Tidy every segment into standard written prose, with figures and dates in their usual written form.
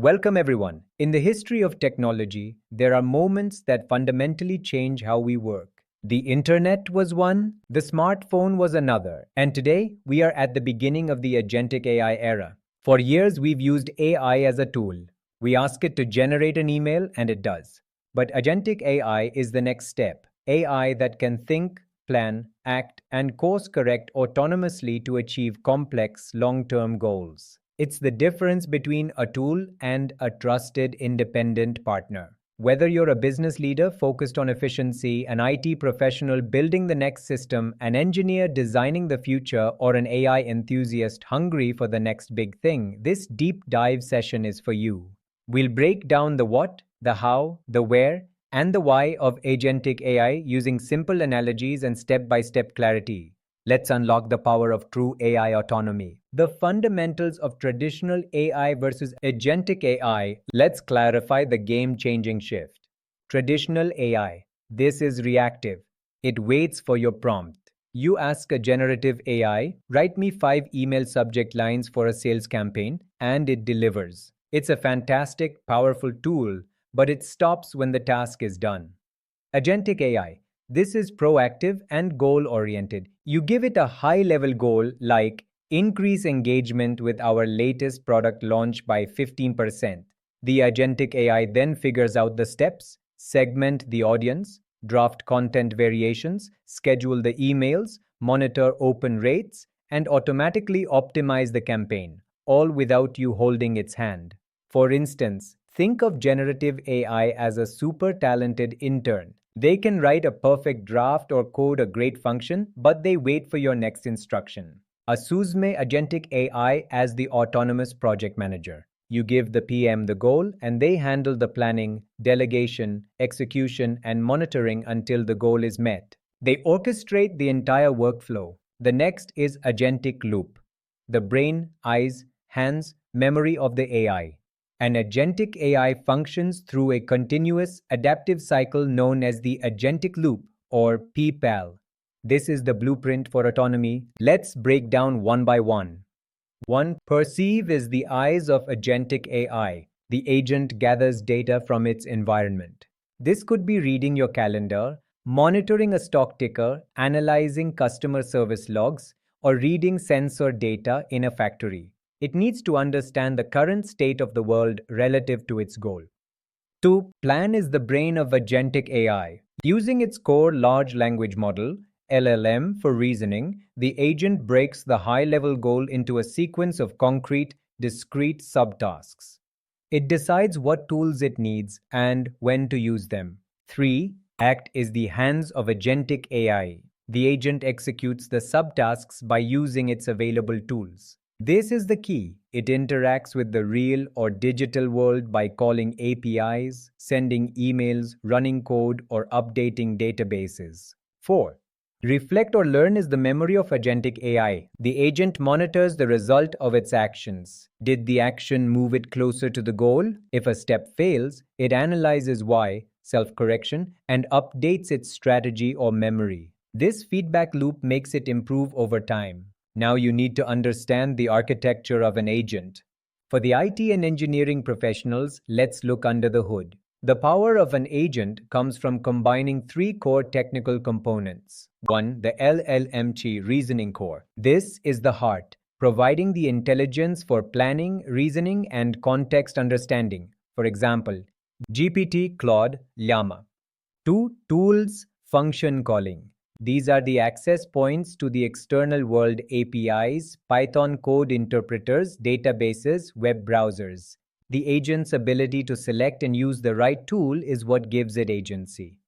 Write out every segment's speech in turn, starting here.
Welcome everyone. In the history of technology, there are moments that fundamentally change how we work. The internet was one, the smartphone was another, and today we are at the beginning of the agentic AI era. For years, we've used AI as a tool. We ask it to generate an email and it does. But agentic AI is the next step. AI that can think, plan, act, and course correct autonomously to achieve complex, long-term goals. It's the difference between a tool and a trusted, independent partner. Whether you're a business leader focused on efficiency, an IT professional building the next system, an engineer designing the future, or an AI enthusiast hungry for the next big thing, this deep dive session is for you. We'll break down the what, the how, the where, and the why of agentic AI using simple analogies and step-by-step clarity. Let's unlock the power of true AI autonomy. The fundamentals of traditional AI versus agentic AI. Let's clarify the game-changing shift. Traditional AI. This is reactive. It waits for your prompt. You ask a generative AI, write me 5 email subject lines for a sales campaign, and it delivers. It's a fantastic, powerful tool, but it stops when the task is done. Agentic AI. This is proactive and goal-oriented. You give it a high-level goal like increase engagement with our latest product launch by 15%. The agentic AI then figures out the steps, segment the audience, draft content variations, schedule the emails, monitor open rates, and automatically optimize the campaign, all without you holding its hand. For instance, think of generative AI as a super talented intern. They can write a perfect draft or code a great function, but they wait for your next instruction. Assume agentic AI as the autonomous project manager. You give the PM the goal, and they handle the planning, delegation, execution, and monitoring until the goal is met. They orchestrate the entire workflow. The next is agentic loop. The brain, eyes, hands, memory of the AI. An agentic AI functions through a continuous adaptive cycle known as the agentic loop, or PPAL. This is the blueprint for autonomy. Let's break down one by one. 1. Perceive is the eyes of agentic AI. The agent gathers data from its environment. This could be reading your calendar, monitoring a stock ticker, analyzing customer service logs, or reading sensor data in a factory. It needs to understand the current state of the world relative to its goal. 2. Plan is the brain of agentic AI. Using its core large language model, LLM, for reasoning, the agent breaks the high-level goal into a sequence of concrete, discrete subtasks. It decides what tools it needs and when to use them. 3. Act is the hands of agentic AI. The agent executes the subtasks by using its available tools. This is the key. It interacts with the real or digital world by calling APIs, sending emails, running code, or updating databases. 4. Reflect or learn is the memory of agentic AI. The agent monitors the result of its actions. Did the action move it closer to the goal? If a step fails, it analyzes why, self-correction, and updates its strategy or memory. This feedback loop makes it improve over time. Now you need to understand the architecture of an agent. For the IT and engineering professionals, let's look under the hood. The power of an agent comes from combining 3 core technical components. 1. The LLM reasoning core. This is the heart, providing the intelligence for planning, reasoning, and context understanding. For example, GPT, Claude, Llama. 2. Tools, function calling. These are the access points to the external world: APIs, Python code interpreters, databases, web browsers. The agent's ability to select and use the right tool is what gives it agency.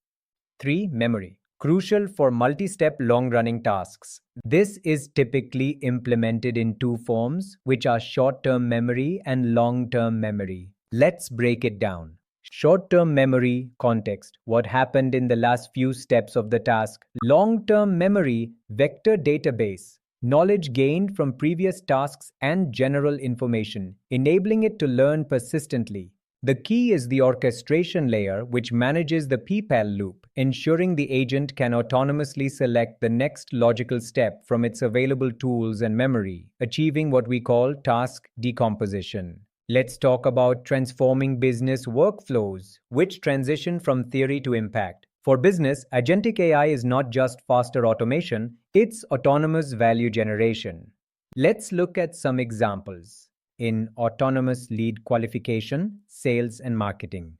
3. Memory. Crucial for multi-step long-running tasks. This is typically implemented in 2 forms, which are short-term memory and long-term memory. Let's break it down. Short-term memory, context, what happened in the last few steps of the task. Long-term memory, vector database, knowledge gained from previous tasks and general information, enabling it to learn persistently. The key is the orchestration layer, which manages the PPAL loop, ensuring the agent can autonomously select the next logical step from its available tools and memory, achieving what we call task decomposition. Let's talk about transforming business workflows, which transition from theory to impact. For business, agentic AI is not just faster automation, it's autonomous value generation. Let's look at some examples. In autonomous lead qualification, sales, and marketing,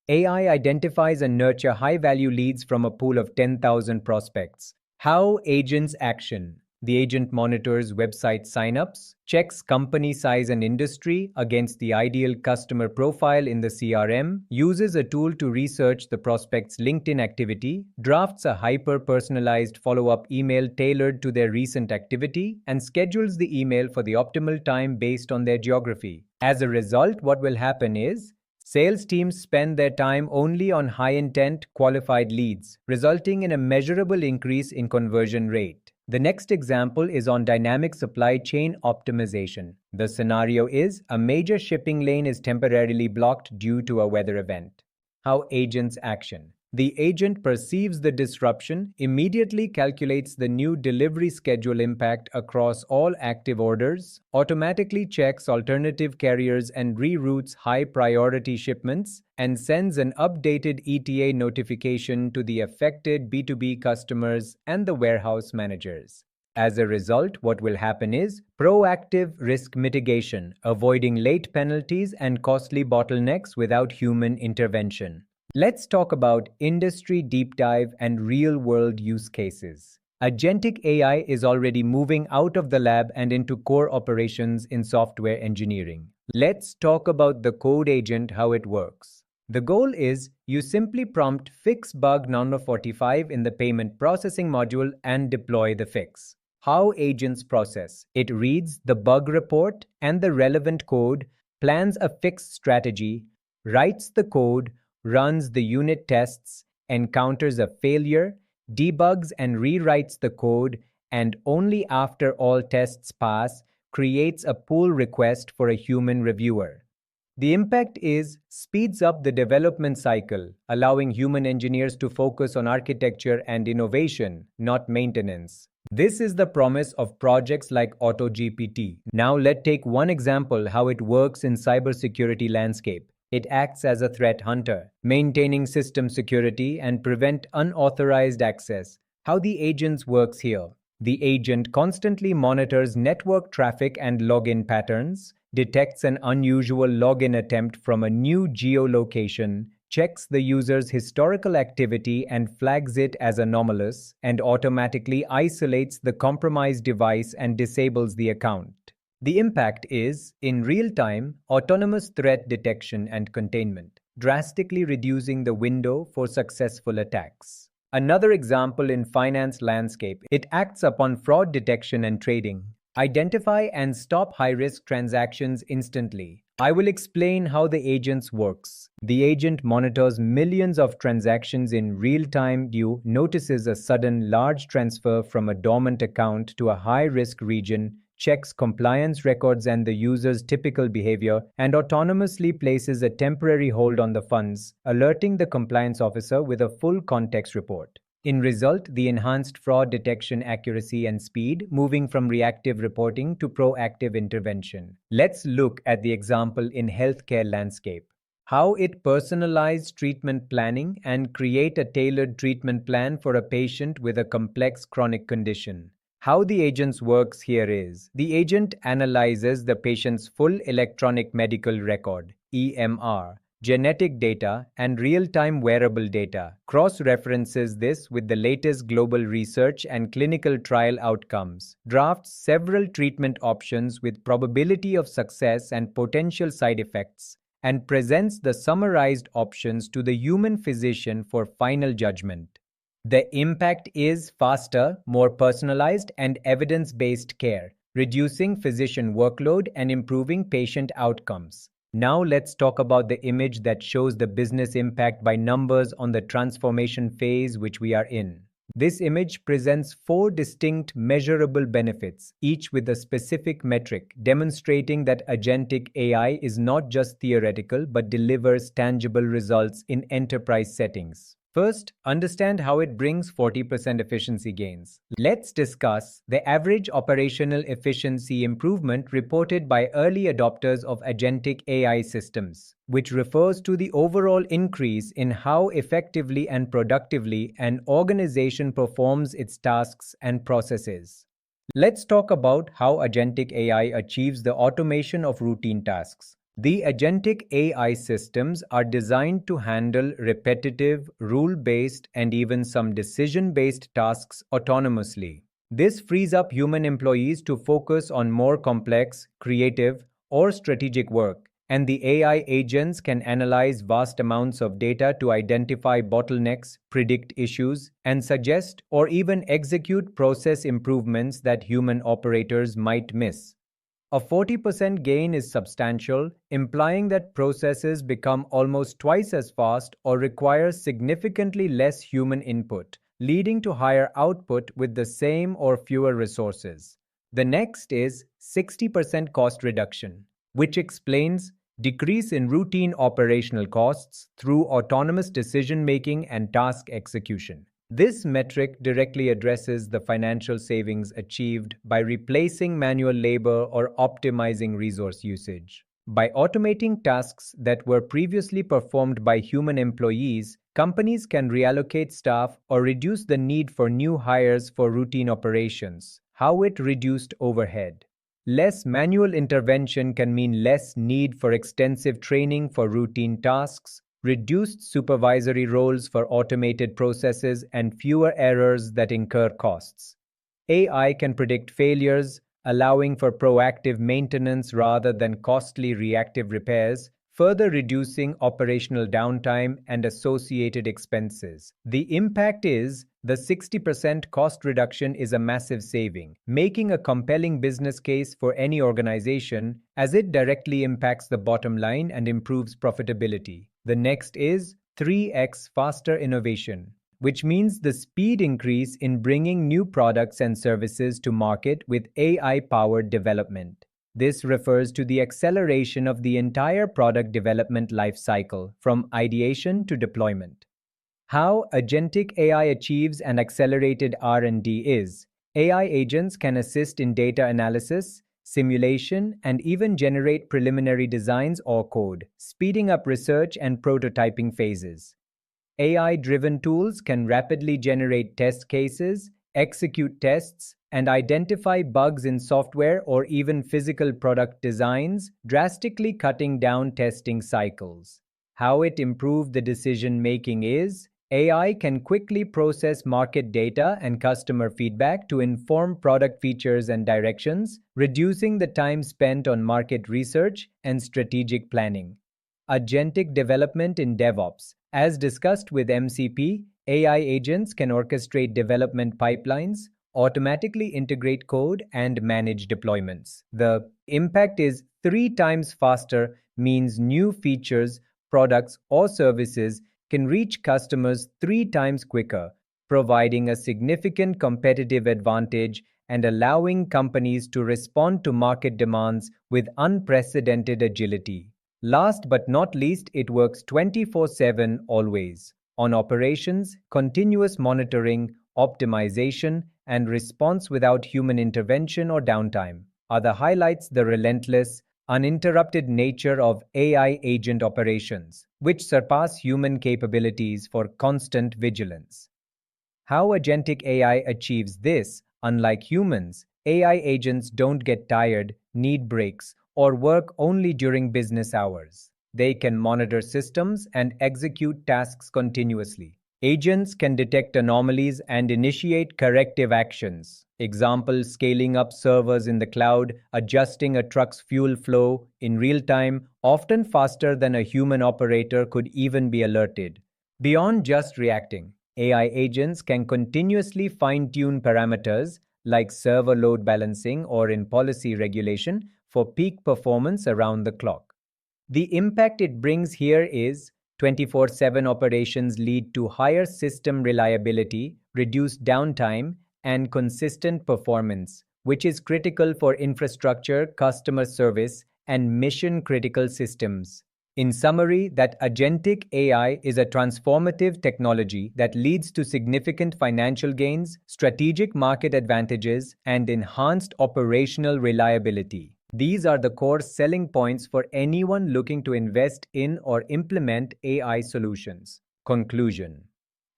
AI identifies and nurture high-value leads from a pool of 10,000 prospects. How agents action. The agent monitors website signups, checks company size and industry against the ideal customer profile in the CRM, uses a tool to research the prospect's LinkedIn activity, drafts a hyper-personalized follow-up email tailored to their recent activity, and schedules the email for the optimal time based on their geography. As a result, what will happen is sales teams spend their time only on high-intent, qualified leads, resulting in a measurable increase in conversion rate. The next example is on dynamic supply chain optimization. The scenario is a major shipping lane is temporarily blocked due to a weather event. How agents action. The agent perceives the disruption, immediately calculates the new delivery schedule impact across all active orders, automatically checks alternative carriers and reroutes high-priority shipments, and sends an updated ETA notification to the affected B2B customers and the warehouse managers. As a result, what will happen is proactive risk mitigation, avoiding late penalties and costly bottlenecks without human intervention. Let's talk about industry deep dive and real-world use cases. Agentic AI is already moving out of the lab and into core operations in software engineering. Let's talk about the code agent, how it works. The goal is you simply prompt fix bug number 45 in the payment processing module and deploy the fix. How agents process. It reads the bug report and the relevant code, plans a fix strategy, writes the code, runs the unit tests, encounters a failure, debugs and rewrites the code, and only after all tests pass, creates a pull request for a human reviewer. The impact is speeds up the development cycle, allowing human engineers to focus on architecture and innovation, not maintenance. This is the promise of projects like AutoGPT. Now let's take one example how it works in cybersecurity landscape. It acts as a threat hunter, maintaining system security and prevent unauthorized access. How the agents works here. The agent constantly monitors network traffic and login patterns, detects an unusual login attempt from a new geolocation, checks the user's historical activity and flags it as anomalous, and automatically isolates the compromised device and disables the account. The impact is, in real time, autonomous threat detection and containment, drastically reducing the window for successful attacks. Another example in finance landscape, it acts upon fraud detection and trading. Identify and stop high-risk transactions instantly. I will explain how the agents works. The agent monitors millions of transactions in real time. You notices a sudden large transfer from a dormant account to a high-risk region, checks compliance records and the user's typical behavior, and autonomously places a temporary hold on the funds, alerting the compliance officer with a full context report. In result, the enhanced fraud detection accuracy and speed, moving from reactive reporting to proactive intervention. Let's look at the example in healthcare landscape. How it personalized treatment planning and create a tailored treatment plan for a patient with a complex chronic condition. How the agents works here is, the agent analyzes the patient's full electronic medical record, EMR, genetic data, and real-time wearable data, cross-references this with the latest global research and clinical trial outcomes, drafts several treatment options with probability of success and potential side effects, and presents the summarized options to the human physician for final judgment. The impact is faster, more personalized, and evidence-based care, reducing physician workload and improving patient outcomes. Now let's talk about the image that shows the business impact by numbers on the transformation phase which we are in. This image presents 4 distinct measurable benefits, each with a specific metric, demonstrating that agentic AI is not just theoretical but delivers tangible results in enterprise settings. First, understand how it brings 40% efficiency gains. Let's discuss the average operational efficiency improvement reported by early adopters of agentic AI systems, which refers to the overall increase in how effectively and productively an organization performs its tasks and processes. Let's talk about how agentic AI achieves the automation of routine tasks. The agentic AI systems are designed to handle repetitive, rule-based, and even some decision-based tasks autonomously. This frees up human employees to focus on more complex, creative, or strategic work, and the AI agents can analyze vast amounts of data to identify bottlenecks, predict issues, and suggest or even execute process improvements that human operators might miss. A 40% gain is substantial, implying that processes become almost twice as fast or require significantly less human input, leading to higher output with the same or fewer resources. The next is 60% cost reduction, which explains decrease in routine operational costs through autonomous decision-making and task execution. This metric directly addresses the financial savings achieved by replacing manual labor or optimizing resource usage. By automating tasks that were previously performed by human employees, companies can reallocate staff or reduce the need for new hires for routine operations. How it reduced overhead. Less manual intervention can mean less need for extensive training for routine tasks, reduced supervisory roles for automated processes, and fewer errors that incur costs. AI can predict failures, allowing for proactive maintenance rather than costly reactive repairs, further reducing operational downtime and associated expenses. The impact is the 60% cost reduction is a massive saving, making a compelling business case for any organization as it directly impacts the bottom line and improves profitability. The next is 3x faster innovation, which means the speed increase in bringing new products and services to market with AI-powered development. This refers to the acceleration of the entire product development lifecycle, from ideation to deployment. How agentic AI achieves an accelerated R&D is, AI agents can assist in data analysis, simulation, and even generate preliminary designs or code, speeding up research and prototyping phases. AI-driven tools can rapidly generate test cases, execute tests, and identify bugs in software or even physical product designs, drastically cutting down testing cycles. How it improved the decision-making is, AI can quickly process market data and customer feedback to inform product features and directions, reducing the time spent on market research and strategic planning. Agentic development in DevOps. As discussed with MCP, AI agents can orchestrate development pipelines, automatically integrate code, and manage deployments. The impact is 3 times faster, means new features, products, or services can reach customers 3 times quicker, providing a significant competitive advantage and allowing companies to respond to market demands with unprecedented agility. Last but not least, it works 24/7 always. On operations, continuous monitoring, optimization, and response without human intervention or downtime are the highlights. The relentless, uninterrupted nature of AI agent operations, which surpass human capabilities for constant vigilance. How agentic AI achieves this, unlike humans, AI agents don't get tired, need breaks, or work only during business hours. They can monitor systems and execute tasks continuously. Agents can detect anomalies and initiate corrective actions. Example, scaling up servers in the cloud, adjusting a truck's fuel flow in real time, often faster than a human operator could even be alerted. Beyond just reacting, AI agents can continuously fine-tune parameters like server load balancing or in policy regulation for peak performance around the clock. The impact it brings here is 24/7 operations lead to higher system reliability, reduced downtime, and consistent performance, which is critical for infrastructure, customer service, and mission-critical systems. In summary, that agentic AI is a transformative technology that leads to significant financial gains, strategic market advantages, and enhanced operational reliability. These are the core selling points for anyone looking to invest in or implement AI solutions. Conclusion: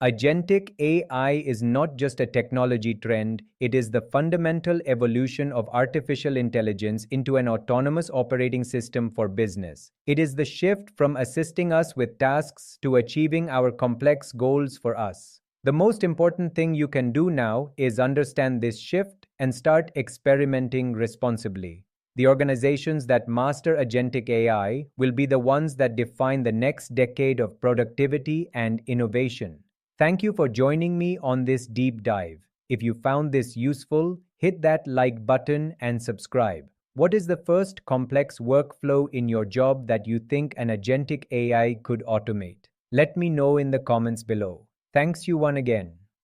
Agentic AI is not just a technology trend, it is the fundamental evolution of artificial intelligence into an autonomous operating system for business. It is the shift from assisting us with tasks to achieving our complex goals for us. The most important thing you can do now is understand this shift and start experimenting responsibly. The organizations that master agentic AI will be the ones that define the next decade of productivity and innovation. Thank you for joining me on this deep dive. If you found this useful, hit that like button and subscribe. What is the first complex workflow in your job that you think an agentic AI could automate? Let me know in the comments below. Thanks you one again.